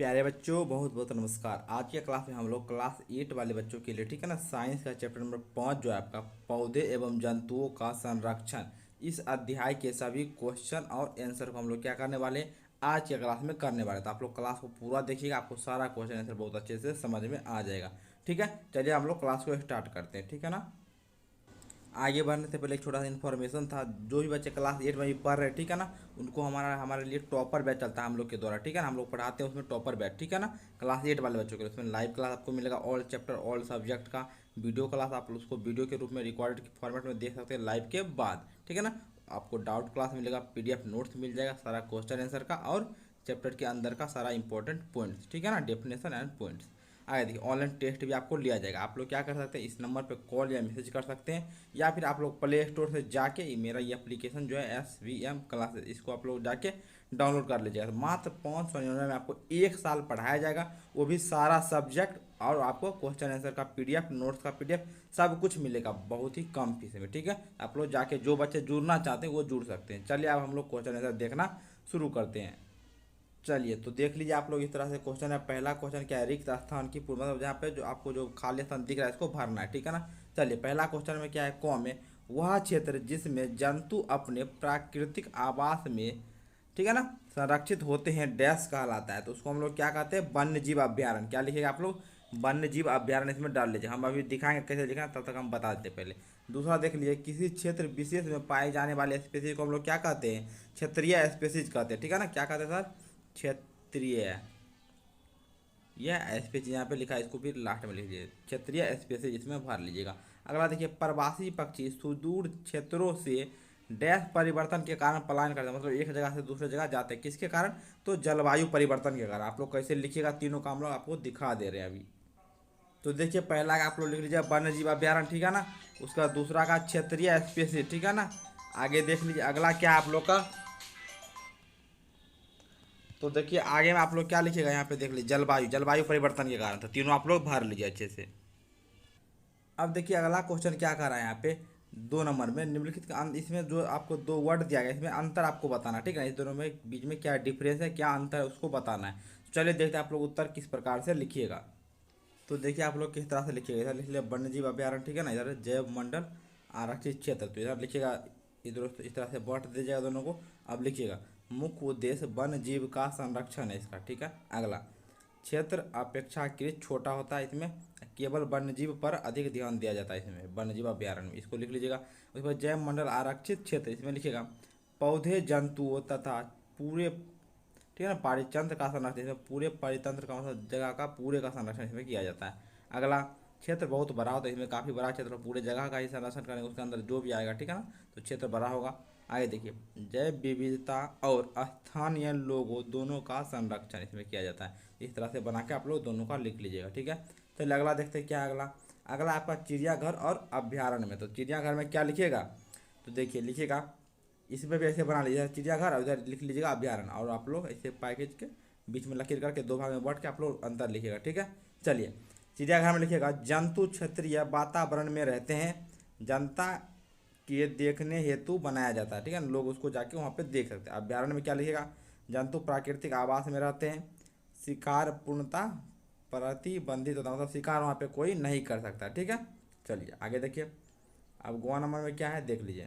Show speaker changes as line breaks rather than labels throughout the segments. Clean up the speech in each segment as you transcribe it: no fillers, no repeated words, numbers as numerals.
प्यारे बच्चों, बहुत बहुत नमस्कार। आज के क्लास में हम लोग क्लास 8 वाले बच्चों के लिए, ठीक है ना, साइंस का चैप्टर नंबर 5 जो है आपका पौधे एवं जंतुओं का संरक्षण, इस अध्याय के सभी क्वेश्चन और आंसर को हम लोग क्या करने वाले हैं, आज के क्लास में करने वाले। तो आप लोग क्लास को पूरा देखिएगा, आपको सारा क्वेश्चन आंसर बहुत अच्छे से समझ में आ जाएगा। ठीक है, चलिए हम लोग क्लास को स्टार्ट करते हैं। ठीक है ना, आगे बढ़ने से पहले एक छोटा सा इन्फॉर्मेशन था। जो भी बच्चे क्लास 8 में भी पढ़ रहे हैं, ठीक है ना, उनको हमारे लिए टॉपर बैच चलता है हम लोग के द्वारा। ठीक है ना, हम लोग पढ़ाते हैं उसमें टॉपर बैच। ठीक है ना, क्लास 8 वाले बच्चों के लिए उसमें लाइव क्लास आपको मिलेगा, ऑल चैप्टर ऑल सब्जेक्ट का वीडियो क्लास। आप उसको वीडियो के रूप में रिकॉर्डेड फॉर्मेट में देख सकते हैं लाइव के बाद। ठीक है ना, आपको डाउट क्लास मिलेगा, PDF नोट्स मिल जाएगा सारा क्वेश्चन आंसर का, और चैप्टर के अंदर का सारा इंपॉर्टेंट पॉइंट्स। ठीक है ना, डेफिनेशन एंड पॉइंट्स। आगे देखिए, ऑनलाइन टेस्ट भी आपको लिया जाएगा। आप लोग क्या कर सकते हैं, इस नंबर पे कॉल या मैसेज कर सकते हैं, या फिर आप लोग प्ले स्टोर से जाके मेरा ये एप्लीकेशन जो है SVM क्लासेस, इसको आप लोग जाके डाउनलोड कर लीजिएगा। तो मात्र 599 में आपको 1 साल पढ़ाया जाएगा, वो भी सारा सब्जेक्ट, और आपको क्वेश्चन आंसर का PDF नोट्स का PDF सब कुछ मिलेगा बहुत ही कम फीस में। ठीक है, आप लोग जाके जो बच्चे जुड़ना चाहते हैं वो जुड़ सकते हैं। चलिए अब हम लोग क्वेश्चन आंसर देखना शुरू करते हैं। चलिए तो देख लीजिए आप लोग, इस तरह से क्वेश्चन है। पहला क्वेश्चन क्या है, रिक्त स्थान की पूर्ण, मतलब जहाँ पे जो आपको जो खाली स्थान दिख रहा है इसको भरना है। ठीक है ना, चलिए पहला क्वेश्चन में क्या है, कौ में वह क्षेत्र जिसमें जंतु अपने प्राकृतिक आवास में, ठीक है ना, संरक्षित होते हैं, डैश कहलाता है। तो उसको हम लोग क्या कहते हैं, वन्य जीव अभ्यारण्य। क्या लिखेगा आप लोग, वन्य जीव अभ्यारण्य इसमें डाल लीजिए। हम अभी दिखाएंगे कैसे लिखना, तब तक हम बता देते हैं पहले। दूसरा देख लीजिए, किसी क्षेत्र विशेष में पाए जाने वाले स्पेसीज को हम लोग क्या कहते हैं, क्षेत्रीय स्पेसीज कहते हैं। ठीक है ना, क्या कहते हैं सर, क्षेत्रीय, यह स्पेसीज यहाँ पे लिखा है, इसको फिर लास्ट में लिख लीजिए, क्षेत्रीय स्पेसीज इसमें भर लीजिएगा। अगला देखिए, प्रवासी पक्षी सुदूर क्षेत्रों से डैश परिवर्तन के कारण पलायन करते हैं, मतलब एक जगह से दूसरे जगह जाते हैं, किसके कारण, तो जलवायु परिवर्तन के कारण। आप लोग कैसे लिखिएगा, तीनों का हम लोग आपको दिखा दे रहे हैं अभी। तो देखिए, पहला का आप लोग लिख लीजिए वन्य जीव अभ्यारण्य, ठीक है ना, उसका दूसरा का क्षेत्रीय स्पेसीज। ठीक है ना, आगे देख लीजिए अगला क्या है आप लोग का। तो देखिए आगे में आप लोग क्या लिखिएगा, यहाँ पे देख लीजिए जलवायु, जलवायु परिवर्तन के कारण। तो तीनों आप लोग भर लीजिए अच्छे से। अब देखिए अगला क्वेश्चन क्या कर रहा है यहाँ पे, 2 नंबर में निम्नलिखित का इसमें जो आपको 2 वर्ड दिया गया, इसमें अंतर आपको बताना है। ठीक है, इस दोनों में बीच में क्या डिफरेंस है, क्या अंतर है, उसको बताना है। तो चलिए देखते हैं आप लोग उत्तर किस प्रकार से लिखिएगा। तो देखिए आप लोग किस तरह से लिखिएगा, इधर लिख लिया वन्यजीव अभ्यारण्य, ठीक है ना, इधर जैव मंडल आरक्षित क्षेत्र, तो इधर लिखिएगा, इधर इस तरह से बांट दीजिएगा दोनों को। अब लिखिएगा, मुख्य उद्देश्य वन्य जीव का संरक्षण है इसका। ठीक है, अगला, क्षेत्र अपेक्षाकृत छोटा होता है, इसमें केवल वन्यजीव पर अधिक ध्यान दिया जाता है, इसमें वन्यजीव अभ्यारण्य में, इसको लिख लीजिएगा। उसके बाद जैव मंडल आरक्षित क्षेत्र, इसमें लिखिएगा पौधे जंतुओं तथा पूरे, ठीक है ना, पारितंत्र का संरक्षण, इसमें पूरे पारितंत्र का मतलब जगह का पूरे का संरक्षण इसमें किया जाता है। अगला, क्षेत्र बहुत बड़ा होता है, इसमें काफ़ी बड़ा क्षेत्र, पूरे जगह का ही संरक्षण करेंगे, उसके अंदर जो भी आएगा, ठीक है ना, तो क्षेत्र बड़ा होगा। आगे देखिए, जैव विविधता और स्थानीय लोगों दोनों का संरक्षण इसमें किया जाता है। इस तरह से बना के आप लोग दोनों का लिख लीजिएगा। ठीक है, चलिए अगला देखते हैं क्या है अगला। अगला आपका चिड़ियाघर और अभ्यारण्य में। तो चिड़ियाघर में क्या लिखिएगा, तो देखिए लिखिएगा, इसमें भी ऐसे बना लीजिए, चिड़ियाघर और इधर लिख लीजिएगा अभ्यारण्य, और आप लोग ऐसे पैकेज के बीच में लकीर करके 2 भाग में बांट के आप लोग अंतर लिखिएगा। ठीक है, चलिए चिड़ियाघर में लिखिएगा, जंतु क्षेत्रीय वातावरण में रहते हैं, जनता के देखने हेतु बनाया जाता है। ठीक है ना, लोग उसको जाके वहाँ पे देख सकते हैं। अभ्यारण्य में क्या लिखिएगा, जंतु प्राकृतिक आवास में रहते हैं, शिकार पूर्णतः प्रतिबंधित होता है, मतलब शिकार वहाँ पे कोई नहीं कर सकता। ठीक है, चलिए आगे देखिए। अब गोवा नंबर में क्या है देख लीजिए,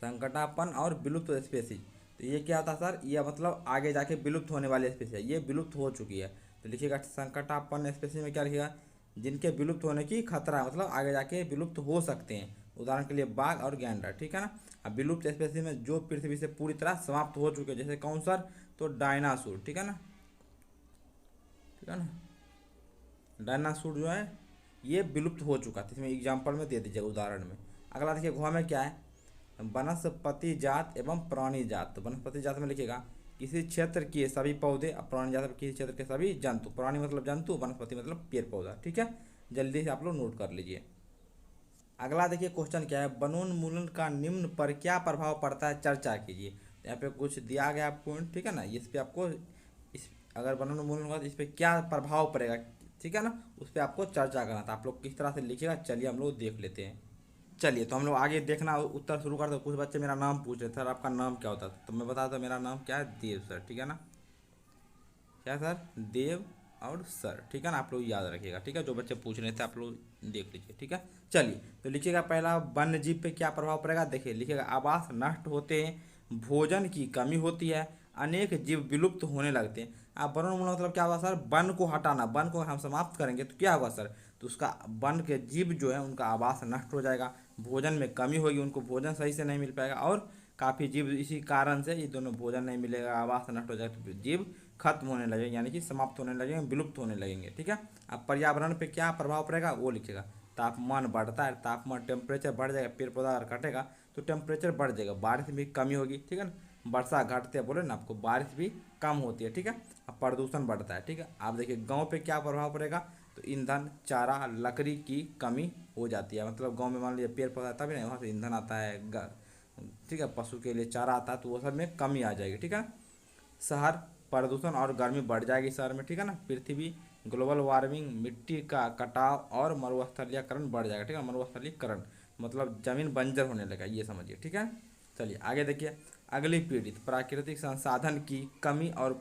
संकटापन और विलुप्त स्पेसीज। तो ये क्या था सर, ये मतलब आगे जाके विलुप्त होने वाली स्पेसी है, ये विलुप्त हो चुकी है। तो लिखिएगा संकटापन स्पेसी में क्या लिखिएगा, जिनके विलुप्त होने की खतरा है, मतलब आगे जाके विलुप्त हो सकते हैं, उदाहरण के लिए बाघ और गैंडा। ठीक है ना, अब विलुप्त स्पेसी में जो पृथ्वी से पूरी तरह समाप्त हो चुके हैं, जैसे कौन सर, तो डायनासोर। ठीक है ना, ठीक है ना, डायनासोर जो है ये विलुप्त हो चुका था, इसमें एग्जाम्पल में दे दीजिए उदाहरण में। अगला देखिए, घुआ में क्या है, वनस्पति जात एवं प्राणी जात। तो वनस्पति जात में लिखिएगा, किसी क्षेत्र के सभी पौधे, और प्राणी जात में किसी क्षेत्र के सभी जंतु, प्राणी मतलब जंतु, वनस्पति मतलब पेड़ पौधा। ठीक है, जल्दी से आप लोग नोट कर लीजिए। अगला देखिए क्वेश्चन क्या है, वनोन्मूलन का निम्न पर क्या प्रभाव पड़ता है, चर्चा कीजिए। तो यहाँ पे कुछ दिया गया पॉइंट, ठीक है ना, इस पे आपको, इस अगर वनोन्मूलन होगा तो इस पे क्या प्रभाव पड़ेगा, ठीक है ना, उस पर आपको चर्चा करना था। आप लोग किस तरह से लिखिएगा, चलिए हम लोग देख लेते हैं। चलिए तो हम लोग आगे देखना उत्तर शुरू करते हैं। कुछ बच्चे मेरा नाम पूछ रहे थे, सर आपका नाम क्या होता है, तो मैं बताता हूँ मेरा नाम क्या है, देव सर। ठीक है ना, क्या सर? देव और सर, ठीक है ना, आप लोग याद रखिएगा, ठीक है, जो बच्चे पूछ रहे थे आप लोग देख लीजिए, ठीक है। चलिए तो लिखिएगा पहला, वन्य जीव पे क्या प्रभाव पड़ेगा, देखिए लिखिएगा, आवास नष्ट होते हैं, भोजन की कमी होती है, अनेक जीव विलुप्त होने लगते हैं। अब वनोन्मूलन मतलब क्या होगा सर? वन को हटाना, वन को हम समाप्त करेंगे तो क्या होगा सर? तो उसका वन के जीव जो है उनका आवास नष्ट हो जाएगा, भोजन में कमी होगी, उनको भोजन सही से नहीं मिल पाएगा, और काफ़ी जीव इसी कारण से, ये दोनों भोजन नहीं मिलेगा, आवास नष्ट हो जाएगा, तो जीव खत्म होने लगेंगे, यानी कि समाप्त होने लगेंगे, विलुप्त होने लगेंगे, ठीक है। अब पर्यावरण पे क्या प्रभाव पड़ेगा वो लिखेगा, तापमान बढ़ता है, तापमान टेम्परेचर बढ़ जाएगा, पेड़ पौधा अगर कटेगा तो टेम्परेचर बढ़ जाएगा, बारिश में कमी होगी, ठीक है ना, वर्षा घटते हैं, बोले ना आपको, बारिश भी कम होती है, ठीक है। अब प्रदूषण बढ़ता है, ठीक है। आप देखिए गांव पे क्या प्रभाव पड़ेगा, तो ईंधन, चारा, लकड़ी की कमी हो जाती है, मतलब गांव में मान लीजिए पेड़ पौधा तभी नहीं, वहाँ से ईंधन आता है, ठीक है, पशु के लिए चारा आता है, तो वो सब में कमी आ जाएगी, ठीक है। शहर, प्रदूषण और गर्मी बढ़ जाएगी शहर में, ठीक है ना। पृथ्वी, ग्लोबल वार्मिंग, मिट्टी का कटाव और मरुस्थलीकरण बढ़ जाएगा, ठीक है, मरुस्थलीकरण मतलब जमीन बंजर होने लगेगा, ये समझिए, ठीक है। चलिए आगे देखिए, अगली पीढ़ी, प्राकृतिक संसाधन की कमी और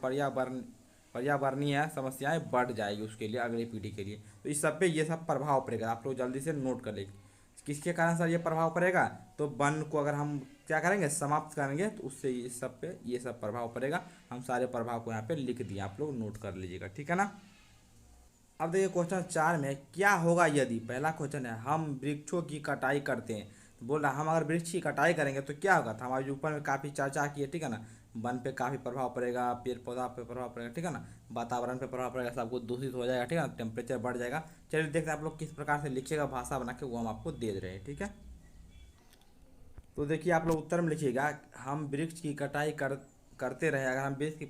पर्यावरणीय समस्याएं बढ़ जाएगी उसके लिए, अगली पीढ़ी के लिए, तो इस सब पे ये सब प्रभाव पड़ेगा, आप लोग जल्दी से नोट कर लीजिए। किसके कारण सर ये प्रभाव पड़ेगा, तो वन को अगर हम क्या करेंगे, समाप्त करेंगे, तो उससे ये सब पे ये सब प्रभाव पड़ेगा। हम सारे प्रभाव को यहाँ पे लिख दिए, आप लोग नोट कर लीजिएगा, ठीक है ना। अब देखिए क्वेश्चन 4 में, क्या होगा यदि, पहला क्वेश्चन है, हम वृक्षों की कटाई करते हैं, तो बोल रहा हम अगर वृक्ष की कटाई करेंगे तो क्या होगा, तो हमारे ऊपर में काफ़ी चर्चा की है, ठीक है ना। वन पे काफ़ी प्रभाव पड़ेगा, पेड़ पौधा पे प्रभाव पड़ेगा, ठीक है ना, वातावरण पे प्रभाव पड़ेगा, सब कुछ दूषित हो जाएगा, ठीक है ना, टेम्परेचर बढ़ जाएगा। चलिए देखते हैं आप लोग किस प्रकार से लिखिएगा, भाषा बना के वो हम आपको दे रहे हैं, ठीक है। तो देखिए आप लोग उत्तर में लिखिएगा, हम वृक्ष की कटाई करते रहे, अगर हम वृक्ष की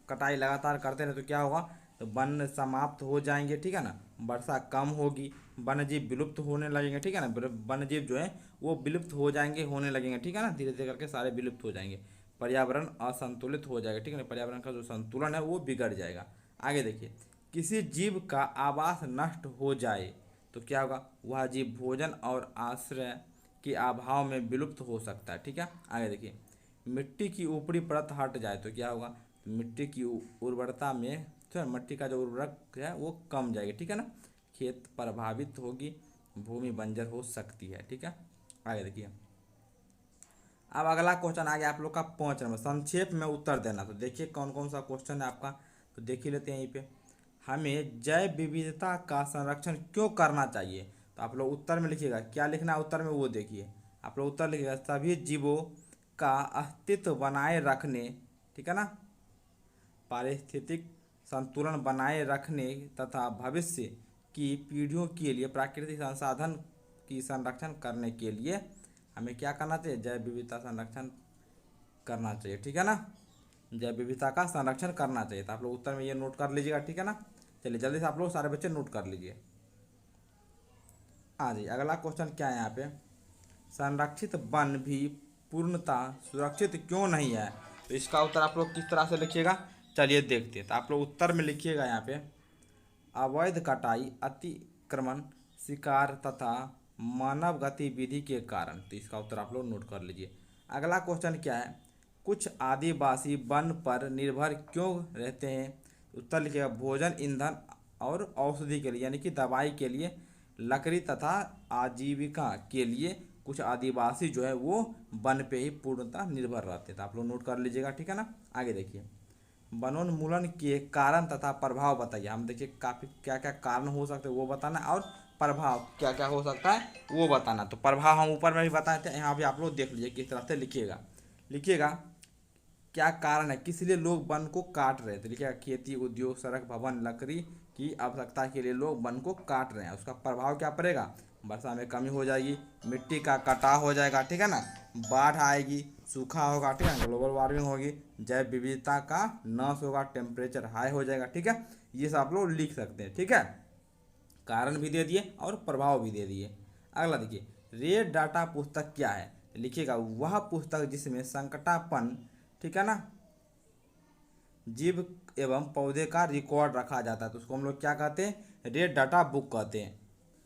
कटाई लगातार करते रहे तो क्या होगा, तो वन समाप्त हो जाएंगे, ठीक है ना, वर्षा कम होगी, वन्य जीव विलुप्त होने लगेंगे, ठीक है ना, वन्य जीव जो है वो विलुप्त हो जाएंगे, होने लगेंगे, ठीक है ना, धीरे धीरे करके सारे विलुप्त हो जाएंगे, पर्यावरण असंतुलित हो जाएगा, ठीक है ना, पर्यावरण का जो संतुलन है वो बिगड़ जाएगा। आगे देखिए, किसी जीव का आवास नष्ट हो जाए तो क्या होगा, वह जीव भोजन और आश्रय के अभाव में विलुप्त हो सकता है, ठीक है। आगे देखिए, मिट्टी की ऊपरी परत हट जाए तो क्या होगा, तो मिट्टी की उर्वरता में, तो मिट्टी का जो उर्वरक है वो कम जाएगी, ठीक है ना, खेत प्रभावित होगी, भूमि बंजर हो सकती है, ठीक है। आगे देखिए, अब अगला क्वेश्चन आ गया आप लोग का 5 नंबर, संक्षेप में उत्तर देना, तो देखिए कौन कौन सा क्वेश्चन है आपका, तो देख ही लेते हैं यहीं पे। हमें जैव विविधता का संरक्षण क्यों करना चाहिए, तो आप लोग उत्तर में लिखिएगा, क्या लिखना है उत्तर में वो देखिए, आप लोग उत्तर लिखिएगा, सभी जीवों का अस्तित्व बनाए रखने, ठीक है ना, पारिस्थितिक संतुलन बनाए रखने तथा भविष्य की पीढ़ियों के लिए प्राकृतिक संसाधन की संरक्षण करने के लिए हमें क्या करना चाहिए, जैव विविधता संरक्षण करना चाहिए, ठीक है ना, जैव विविधता का संरक्षण करना चाहिए, तो आप लोग उत्तर में ये नोट कर लीजिएगा, ठीक है ना। चलिए जल्दी से आप लोग सारे बच्चे नोट कर लीजिए। हाँ जी, अगला क्वेश्चन क्या है यहाँ पे, संरक्षित वन भी पूर्णतः सुरक्षित क्यों नहीं है, तो इसका उत्तर आप लोग किस तरह से लिखिएगा, चलिए देखते हैं। तो आप लोग उत्तर में लिखिएगा यहाँ पे, अवैध कटाई, अतिक्रमण, शिकार तथा मानव गतिविधि के कारण, तो इसका उत्तर आप लोग नोट कर लीजिए। अगला क्वेश्चन क्या है, कुछ आदिवासी वन पर निर्भर क्यों रहते हैं, उत्तर लिखिएगा, भोजन, ईंधन और औषधि के लिए, यानी कि दवाई के लिए, लकड़ी तथा आजीविका के लिए कुछ आदिवासी जो है वो वन पे ही पूर्णतः निर्भर रहते हैं, तो आप लोग नोट कर लीजिएगा, ठीक है ना। आगे देखिए, वनोन्मूलन के कारण तथा प्रभाव बताइए, हम देखिए काफ़ी क्या क्या कारण हो सकते हैं वो बताना, और प्रभाव क्या क्या हो सकता है वो बताना। तो प्रभाव हम ऊपर में भी बताए थे, यहाँ भी आप लोग देख लीजिए किस तरह से लिखिएगा। लिखिएगा क्या कारण है, किस लिए लोग वन को काट रहे थे, लिखिएगा खेती, उद्योग, सड़क, भवन, लकड़ी की आवश्यकता के लिए लोग वन को काट रहे हैं, उसका प्रभाव क्या पड़ेगा, वर्षा में कमी हो जाएगी, मिट्टी का कटाव हो जाएगा, ठीक है ना, बाढ़ आएगी, सूखा होगा, ठीक है, ग्लोबल वार्मिंग होगी, जैव विविधता का नाश होगा, टेम्परेचर हाई हो जाएगा, ठीक है, ये सब आप लोग लिख सकते हैं, ठीक है, कारण भी दे दिए और प्रभाव भी दे दिए। अगला देखिए, रेड डाटा पुस्तक क्या है, लिखिएगा वह पुस्तक जिसमें संकटापन, ठीक है ना, जीव एवं पौधे का रिकॉर्ड रखा जाता है, तो उसको हम लोग क्या कहते हैं, रेड डाटा बुक कहते हैं,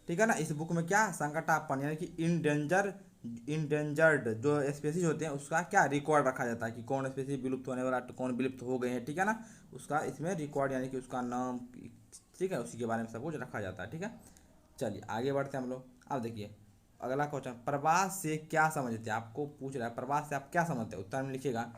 ठीक है ना। इस बुक में क्या, संकटापन यानी कि इंडेंजर इंडेंजर्ड जो स्पेसीज होते हैं उसका क्या रिकॉर्ड रखा जाता है कि कौन स्पेसीज विलुप्त होने वाला, कौन विलुप्त हो गए हैं, ठीक है ना। उसका इसमें रिकॉर्ड यानी कि उसका नाम, ठीक है, उसी के बारे में सब कुछ रखा जाता है, ठीक है। चलिए आगे बढ़ते हैं हम लोग। अब देखिए अगला क्वेश्चन, प्रवास से क्या समझते हैं, आपको पूछ रहा है प्रवास से आप क्या समझते हैं। उत्तर में लिखिएगा,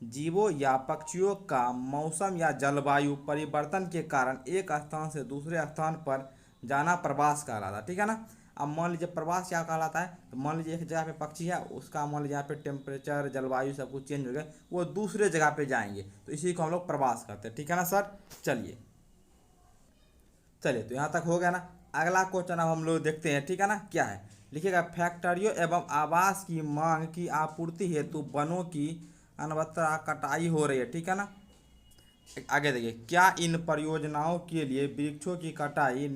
जीवों या पक्षियों का मौसम या जलवायु परिवर्तन के कारण एक स्थान से दूसरे स्थान पर जाना प्रवास कहलाता है, ठीक है ना। अब मान लीजिए प्रवास क्या कहलाता है, तो मान लीजिए एक जगह पे पक्षी है, उसका मान लीजिए यहाँ पे टेम्परेचर जलवायु सब कुछ चेंज हो गया, वो दूसरे जगह पे जाएंगे, तो इसी को हम लोग प्रवास करते हैं, ठीक है ना सर। चलिए चलिए तो यहाँ तक हो गया ना। अगला क्वेश्चन अब हम लोग देखते हैं, ठीक है ना, क्या है। लिखिएगा, फैक्ट्रियों एवं आवास की मांग की आपूर्ति हेतु वनों की अनवरत कटाई हो रही है, ठीक है ना। आगे देखिए, क्या इन परियोजनाओं के लिए वृक्षों की कटाई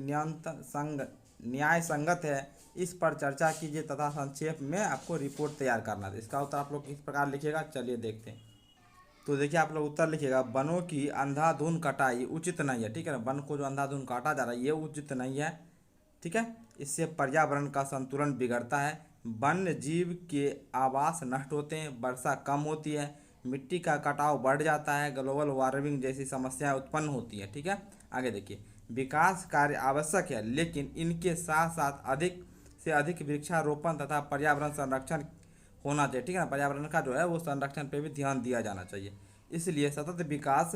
न्याय संगत है, इस पर चर्चा कीजिए तथा संक्षेप में आपको रिपोर्ट तैयार करना है। इसका उत्तर आप लोग किस प्रकार लिखिएगा, चलिए देखते हैं। तो देखिए आप लोग उत्तर लिखिएगा, वनों की अंधाधुंध कटाई उचित नहीं है, ठीक है ना। वन को जो अंधाधुंध काटा जा रहा है ये उचित नहीं है, ठीक है। इससे पर्यावरण का संतुलन बिगड़ता है, वन्य जीव के आवास नष्ट होते हैं, वर्षा कम होती है, मिट्टी का कटाव बढ़ जाता है, ग्लोबल वार्मिंग जैसी समस्याएं उत्पन्न होती हैं, ठीक है। आगे देखिए, विकास कार्य आवश्यक है लेकिन इनके साथ साथ अधिक से अधिक वृक्षारोपण तथा पर्यावरण संरक्षण होना चाहिए, ठीक है ना। पर्यावरण का जो है वो संरक्षण पे भी ध्यान दिया जाना चाहिए। इसलिए सतत विकास,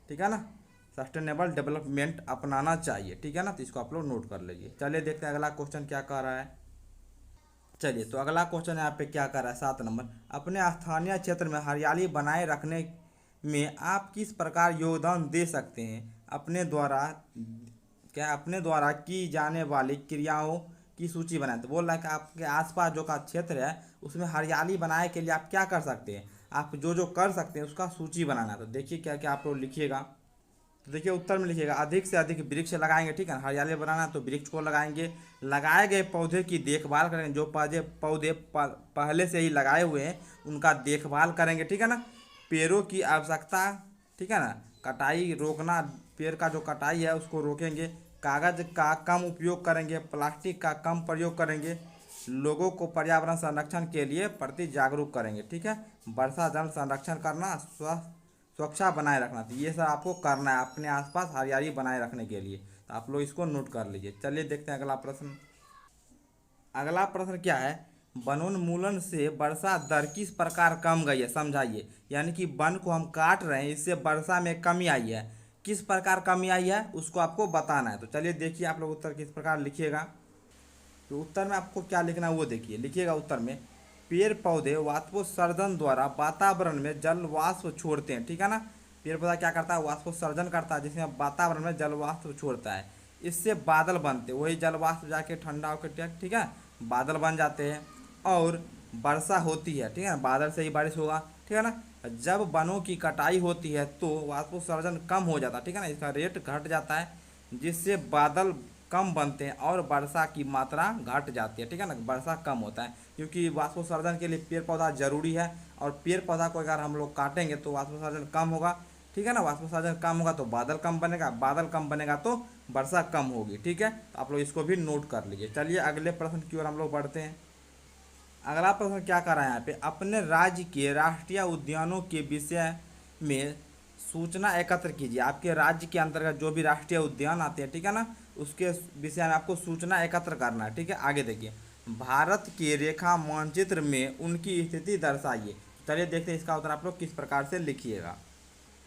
ठीक है ना, सस्टेनेबल डेवलपमेंट अपनाना चाहिए, ठीक है ना। तो इसको आप लोग नोट कर लीजिए। चलिए देखते हैं अगला क्वेश्चन क्या कह रहा है। चलिए तो अगला क्वेश्चन यहाँ पे क्या कर रहा है, 7 नंबर, अपने स्थानीय क्षेत्र में हरियाली बनाए रखने में आप किस प्रकार योगदान दे सकते हैं। अपने द्वारा की जाने वाली क्रियाओं की सूची बनाएं। तो बोल रहा है कि आपके आसपास जो का क्षेत्र है उसमें हरियाली बनाए के लिए आप क्या कर सकते हैं, आप जो जो कर सकते हैं उसका सूची बनाना। तो देखिए क्या क्या आप लोग लिखिएगा। तो देखिए उत्तर में लिखिएगा, अधिक से अधिक वृक्ष लगाएंगे, ठीक है। हरियाली बनाना तो वृक्ष को लगाएंगे, लगाए गए पौधे की देखभाल करेंगे, जो पौधे पहले से ही लगाए हुए हैं उनका देखभाल करेंगे, ठीक है ना। पेड़ों की आवश्यकता, ठीक है ना, कटाई रोकना, पेड़ का जो कटाई है उसको रोकेंगे, कागज का कम उपयोग करेंगे, प्लास्टिक का कम प्रयोग करेंगे, लोगों को पर्यावरण संरक्षण के लिए प्रति जागरूक करेंगे, ठीक है। वर्षा जल संरक्षण करना, स्वच्छता बनाए रखना, तो ये सब आपको करना है अपने आसपास हरियाली बनाए रखने के लिए। तो आप लोग इसको नोट कर लीजिए। चलिए देखते हैं अगला प्रश्न। अगला प्रश्न क्या है, वनोन्मूलन से वर्षा दर किस प्रकार कम गई है, समझाइए। यानी कि वन को हम काट रहे हैं, इससे वर्षा में कमी आई है, किस प्रकार कमी आई है उसको आपको बताना है। तो चलिए देखिए आप लोग उत्तर किस प्रकार लिखिएगा। तो उत्तर में आपको क्या लिखना है वो देखिए, लिखिएगा उत्तर में, पेड़ पौधे वाष्पोत्सर्जन द्वारा वातावरण में जल वाष्प छोड़ते हैं, ठीक है ना। पेड़ पौधा क्या करता है, वाष्पोत्सर्जन करता है जिसमें वातावरण में जल वाष्प छोड़ता है, इससे बादल बनते, वही जल वाष्प जाके ठंडा होकर, ठीक है, बादल बन जाते हैं और वर्षा होती है, ठीक है ना, बादल से ही बारिश होगा, ठीक है ना। जब वनों की कटाई होती है तो वाष्पोत्सर्जन कम हो जाता है, ठीक है ना, इसका रेट घट जाता है, जिससे बादल कम बनते हैं और वर्षा की मात्रा घट जाती है, ठीक है ना, वर्षा कम होता है, क्योंकि वाष्पोत्सर्जन के लिए पेड़ पौधा जरूरी है, और पेड़ पौधा को अगर हम लोग काटेंगे तो वाष्पोत्सर्जन कम होगा, ठीक है ना। वाष्पोत्सर्जन कम होगा तो बादल कम बनेगा, बादल कम बनेगा तो वर्षा कम होगी, ठीक है। तो आप लोग इसको भी नोट कर लीजिए। चलिए अगले प्रश्न की ओर हम लोग बढ़ते हैं। अगला प्रश्न क्या कर रहा है यहाँ पे, अपने राज्य के राष्ट्रीय उद्यानों के विषय में सूचना एकत्र कीजिए। आपके राज्य के अंतर्गत जो भी राष्ट्रीय उद्यान आते हैं, ठीक है ना, उसके विषय में आपको सूचना एकत्र करना है, ठीक है। आगे देखिए, भारत के रेखा मानचित्र में उनकी स्थिति दर्शाइए। चलिए देखते हैं इसका उत्तर आप लोग किस प्रकार से लिखिएगा।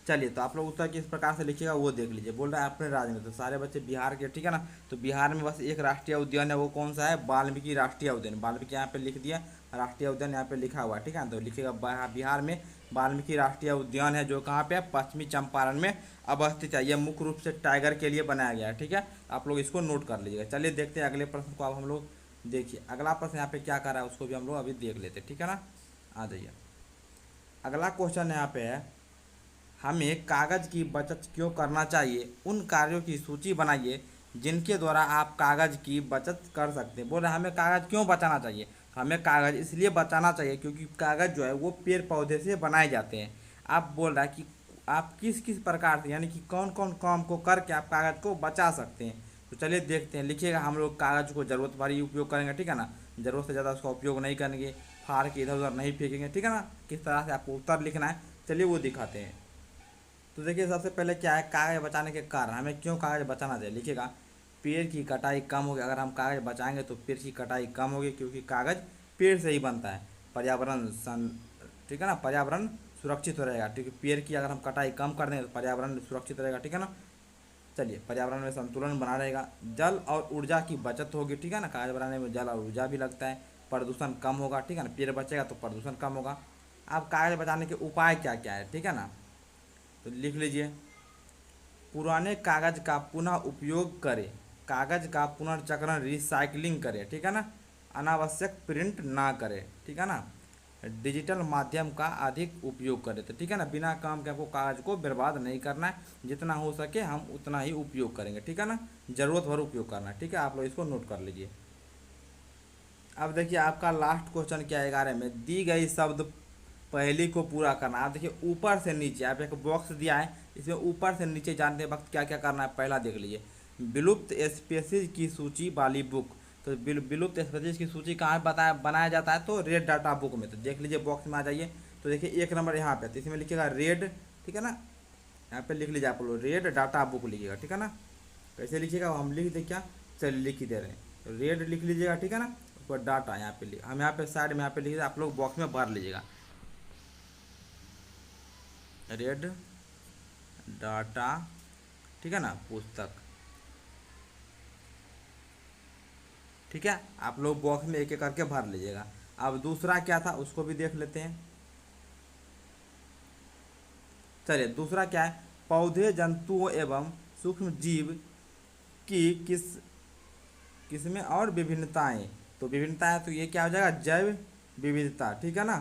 चलिए तो आप लोग उत्तर किस प्रकार से लिखिएगा वो देख लीजिए। बोल रहा है अपने राज्य में, तो सारे बच्चे बिहार के, ठीक है ना। तो बिहार में बस एक राष्ट्रीय उद्यान है, वो कौन सा है, वाल्मीकि राष्ट्रीय उद्यान। वाल्मीकि यहाँ पे लिख दिया, राष्ट्रीय उद्यान यहाँ पे लिखा हुआ है, ठीक है। तो लिखिएगा बिहार में वाल्मीकि राष्ट्रीय उद्यान है, जो कहाँ पे है, पश्चिमी चंपारण में अवस्थित है। यह मुख्य रूप से टाइगर के लिए बनाया गया है, ठीक है। आप लोग इसको नोट कर लीजिएगा। चलिए देखते हैं अगले प्रश्न को। अब हम लोग देखिए अगला प्रश्न यहाँ पे क्या कर रहा है उसको भी हम लोग अभी देख लेते हैं, ठीक है ना। आ जाइए, अगला क्वेश्चन यहाँ पे है, हमें कागज़ की बचत क्यों करना चाहिए, उन कार्यों की सूची बनाइए जिनके द्वारा आप कागज़ की बचत कर सकते हैं। बोल रहे हमें कागज़ क्यों बचाना चाहिए, हमें कागज़ इसलिए बचाना चाहिए क्योंकि कागज़ जो है वो पेड़ पौधे से बनाए जाते हैं। आप बोल रहा है कि आप किस किस प्रकार से, यानी कि कौन कौन काम को करके आप कागज़ को बचा सकते हैं। तो चलिए देखते हैं, लिखिएगा, हम लोग कागज़ को ज़रूरत भर ही उपयोग करेंगे, ठीक है ना। ज़रूरत से ज़्यादा उसका उपयोग नहीं करेंगे, फाड़ के इधर उधर नहीं फेंकेंगे, ठीक है ना। किस तरह से आपको उत्तर लिखना है, चलिए वो दिखाते हैं। तो देखिए सबसे पहले क्या है, कागज़ बचाने के कारण, हमें क्यों कागज़ बचाना चाहिए, लिखिएगा। पेड़ की कटाई कम होगी, अगर हम कागज़ बचाएंगे तो पेड़ की कटाई कम होगी, क्योंकि कागज़ पेड़ से ही बनता है। पर्यावरण ठीक है ना, पर्यावरण सुरक्षित हो रहेगा, क्योंकि पेड़ की अगर हम कटाई कम कर देंगे तो पर्यावरण सुरक्षित रहेगा, ठीक है ना। चलिए, पर्यावरण में संतुलन बना रहेगा, जल और ऊर्जा की बचत होगी, ठीक है ना। कागज बनाने में जल और ऊर्जा भी लगता है, प्रदूषण कम होगा, ठीक है ना। पेड़ बचेगा तो प्रदूषण कम होगा। अब कागज बचाने के उपाय क्या क्या है, ठीक है ना, तो लिख लीजिए। पुराने कागज का पुनः उपयोग करें, कागज का पुनर्चक्रण रिसाइकलिंग करें, ठीक है ना। अनावश्यक प्रिंट ना करें, ठीक है ना। डिजिटल माध्यम का अधिक उपयोग करें, तो ठीक है ना, बिना काम के आपको कागज को बर्बाद नहीं करना है, जितना हो सके हम उतना ही उपयोग करेंगे, ठीक है ना। ज़रूरत भर उपयोग करना है, ठीक है। आप लोग इसको नोट कर लीजिए। अब देखिए आपका लास्ट क्वेश्चन क्या है 11 में, दी गई शब्द पहली को पूरा करना। आप देखिए ऊपर से नीचे आप एक बॉक्स दिया है, इसमें ऊपर से नीचे जानते वक्त क्या क्या करना है, पहला देख लीजिए। विलुप्त स्पीशीज की सूची वाली बुक, तो विलुप्त स्पीशीज की सूची कहाँ बताया बनाया जाता है, तो रेड डाटा बुक में। तो देख लीजिए बॉक्स में आ जाइए, तो देखिए 1 नंबर यहाँ पे, तो इसमें लिखिएगा रेड, ठीक है ना। यहाँ पे लिख लीजिए आप लोग, रेड डाटा बुक लिखिएगा, ठीक है ना। कैसे लिखिएगा हम लिख दे क्या, चलिए लिख ही दे रहे हैं, तो रेड लिख लीजिएगा, ठीक है ना। ऊपर डाटा यहाँ पे हम यहाँ पे साइड में यहाँ पे लिख आप लोग बॉक्स में भर लीजिएगा, रेड डाटा, ठीक है ना, पुस्तक, ठीक है। आप लोग बॉक्स में एक एक करके भर लीजिएगा। अब दूसरा क्या था उसको भी देख लेते हैं। चलिए दूसरा क्या है, पौधे जंतुओं एवं सूक्ष्म जीव की किस्में और विभिन्नताएं, तो विभिन्नताएं तो ये क्या हो जाएगा, जैव विविधता, ठीक है ना।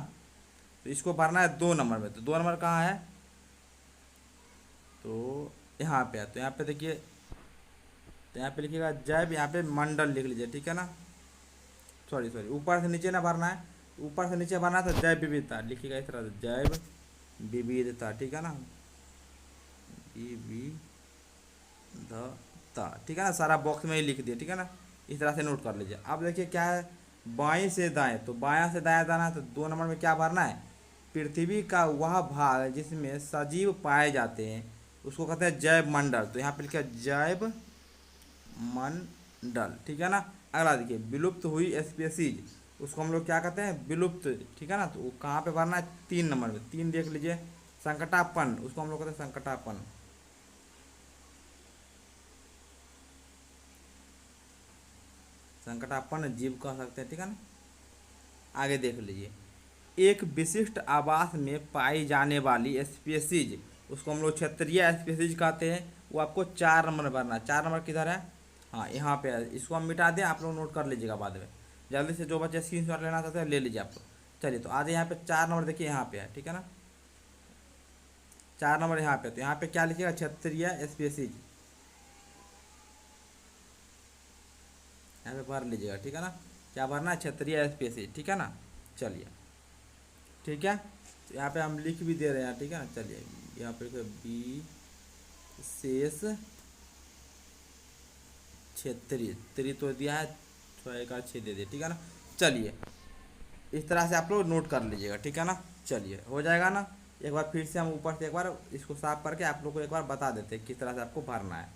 तो इसको भरना है 2 नंबर में, तो 2 नंबर कहाँ है, तो यहाँ पे है। तो यहाँ पे देखिए, तो यहाँ पे लिखिएगा जैव, यहाँ पे मंडल लिख लीजिए, ठीक है ना। सॉरी सॉरी, ऊपर से नीचे ना भरना है, ऊपर से नीचे भरना है, तो जैव विविधता लिखिएगा इस तरह से, जैव विविधता, ठीक है ना, विविधता, ठीक है ना। सारा बॉक्स में ही लिख दिया, ठीक है ना, इस तरह से नोट कर लीजिए। अब देखिए क्या है, बाएं से दाएं, तो बायां से दायां जाना है, तो 2 नंबर में क्या भरना है, पृथ्वी का वह भाग जिसमें सजीव पाए जाते हैं उसको कहते हैं जैव मंडल, तो यहाँ पे लिखा जैव मंडल, ठीक है ना। अगला देखिए, विलुप्त हुई स्पीसीज, उसको हम लोग क्या कहते हैं, विलुप्त, ठीक है ना। तो वो कहाँ पे भरना है, 3 नंबर में, 3 देख लीजिए। संकटापन, उसको हम लोग कहते हैं संकटापन, संकटापन जीव कह सकते हैं, ठीक है ना। आगे देख लीजिए, एक विशिष्ट आवास में पाई जाने वाली स्पीसीज, उसको हम लोग क्षेत्रीय स्पीसीज कहते हैं, वो आपको 4 नंबर भरना है। 4 नंबर किधर है, हाँ यहाँ पे है, इसको हम मिटा दें, आप लोग नोट कर लीजिएगा बाद में, जल्दी से जो बच्चे स्क्रीनशॉट लेना चाहते हैं ले लीजिए आप लोग। चलिए तो आज यहाँ पे 4 नंबर देखिए यहाँ पे है, ठीक है ना। 4 नंबर यहाँ पे, तो यहाँ पे क्या लिखिएगा, क्षेत्रीय स्पीसीज, यहाँ पे भर लीजिएगा, ठीक है ना। क्या भरना है, क्षेत्रीय स्पीसीज, ठीक है ना। चलिए ठीक है, तो यहाँ पे हम लिख भी दे रहे हैं, ठीक है ना। चलिए यहाँ पे विशेष क्षेत्रीय, त्रि तो दिया है, 6 दे दिए, ठीक है ना। चलिए इस तरह से आप लोग नोट कर लीजिएगा, ठीक है ना। चलिए हो जाएगा ना। एक बार फिर से हम ऊपर से एक बार इसको साफ करके आप लोग को एक बार बता देते हैं किस तरह से आपको भरना है।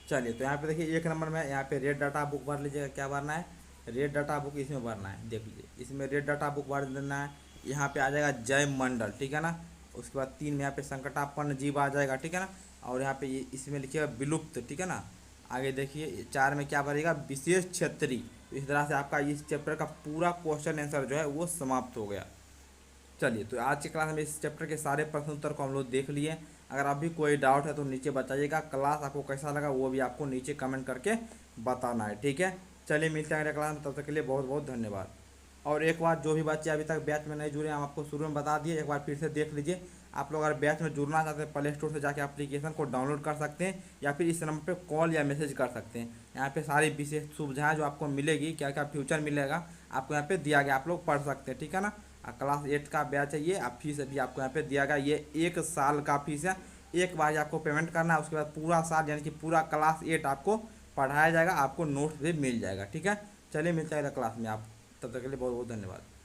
चलिए तो यहाँ पे देखिए 1 नंबर में यहाँ पे रेड डाटा बुक भर लीजिएगा, क्या भरना है, रेड डाटा बुक इसमें भरना है, देख लीजिए इसमें रेड डाटा बुक भर देना है। यहाँ पे आ जाएगा जैव मंडल, ठीक है ना। उसके बाद 3 में यहाँ पे संकटापन्न जीव आ जाएगा, ठीक है ना। और यहाँ पे इसमें लिखिएगा विलुप्त, ठीक है ना। आगे देखिए 4 में क्या भरेगा, विशेष क्षेत्रीय। तो इस तरह से आपका इस चैप्टर का पूरा क्वेश्चन आंसर जो है वो समाप्त हो गया। चलिए तो आज की क्लास में इस चैप्टर के सारे प्रश्न उत्तर को हम लोग देख लिए। अगर अभी कोई डाउट है तो नीचे बताइएगा। क्लास आपको कैसा लगा वो भी आपको नीचे कमेंट करके बताना है, ठीक है। चलिए मिलते हैं अगले क्लास में, तब तक के लिए बहुत बहुत धन्यवाद। और एक बार जो भी बच्चे अभी तक बैच में नहीं जुड़े, हम आपको शुरू में बता दिए, एक बार फिर से देख लीजिए। आप लोग अगर बैच में जुड़ना चाहते हैं प्ले स्टोर से जाके एप्लीकेशन को डाउनलोड कर सकते हैं, या फिर इस नंबर पे कॉल या मैसेज कर सकते हैं। यहाँ पे सारी विशेष सुविधाएं जो आपको मिलेगी, क्या क्या फ्यूचर मिलेगा आपको यहाँ पे दिया गया, आप लोग पढ़ सकते हैं, ठीक है ना। क्लास 8 का बैच है ये, आप फीस अभी आपको यहाँ पे दिया गया, ये 1 साल का फीस है। एक बार आपको पेमेंट करना है, उसके बाद पूरा साल यानी कि पूरा क्लास 8 आपको पढ़ाया जाएगा, आपको नोट्स भी मिल जाएगा, ठीक है। चलिए मिलते हैं अगला क्लास में, आप तब तक के लिए बहुत बहुत धन्यवाद।